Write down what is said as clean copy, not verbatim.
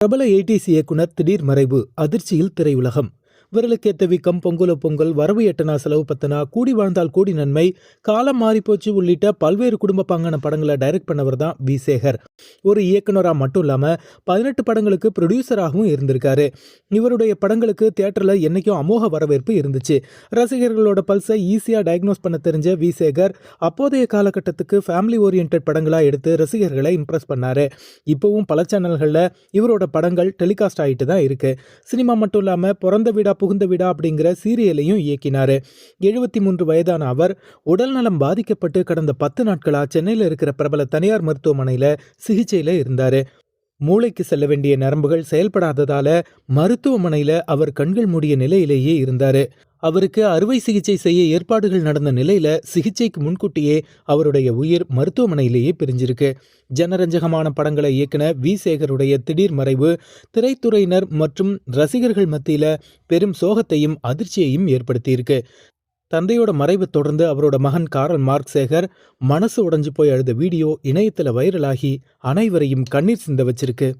பிரபல 80s இயக்குனர் திடீர் மறைவு, அதிர்ச்சியில் திரையுலகம். விரலுக்கேத்த வீக்கம், பொங்கலோ பொங்கல், வரவு எட்டனா செலவு பத்தனா, கூடி வாழ்ந்தால் கோடி நன்மை, காலம் மாறிப்போச்சு உள்ளிட்ட பல்வேறு குடும்ப பாங்கான படங்களை டைரக்ட் பண்ணவர் தான் வி. சேகர். ஒரு இயக்குனரா மட்டும் இல்லாம 18 படங்களுக்கு ப்ரொடியூசராகவும் இருந்திருக்காரு. இவருடைய படங்களுக்கு தியேட்டர்ல என்னைக்கும் அமோக வரவேற்பு இருந்துச்சு. ரசிகர்களோட பல்ஸை ஈஸியா டயக்னோஸ் பண்ண தெரிஞ்ச வி. சேகர் அப்போதைய காலகட்டத்துக்கு ஃபேமிலி ஓரியன்ட் படங்களா எடுத்து ரசிகர்களை இம்ப்ரெஸ் பண்ணாரு. இப்பவும் பல சேனல்கள்ல இவரோட படங்கள் டெலிகாஸ்ட் ஆயிட்டு தான் இருக்கு. சினிமா மட்டும் இல்லாம பிறந்த வீடா புகுந்த வீடா அப்படிங்கிற சீரியலையும் இயக்கினாரு. 73 வயதான அவர் உடல்நலம் பாதிக்கப்பட்டு கடந்த 10 நாட்களா சென்னையில் இருக்கிற பிரபல தனியார் மருத்துவமனையில சிகிச்சையில இருந்தாரு. மூளைக்கு செல்ல வேண்டிய நரம்புகள் செயல்படாததால மருத்துவமனையில அவர் கண்கள் மூடிய நிலையிலேயே இருந்தாரு. அவருக்கு அறுவை சிகிச்சை செய்ய ஏற்பாடுகள் நடந்த நிலையில சிகிச்சைக்கு முன்கூட்டியே அவருடைய உயிர் மருத்துவமனையிலேயே பிரிஞ்சிருக்கு. ஜனரஞ்சகமான படங்களை இயக்குன வி. சேகருடைய திடீர் மறைவு திரைத்துறையினர் மற்றும் ரசிகர்கள் மத்தியில பெரும் சோகத்தையும் அதிர்ச்சியையும் ஏற்படுத்தியிருக்கு. தந்தையோட மறைவு தொடர்ந்து அவரோட மகன் காரல் மார்க் சேகர் மனசு உடைஞ்சு போய் அழுத வீடியோ இணையத்துல வைரலாகி அனைவரையும் கண்ணீர் சிந்த வச்சிருக்கு.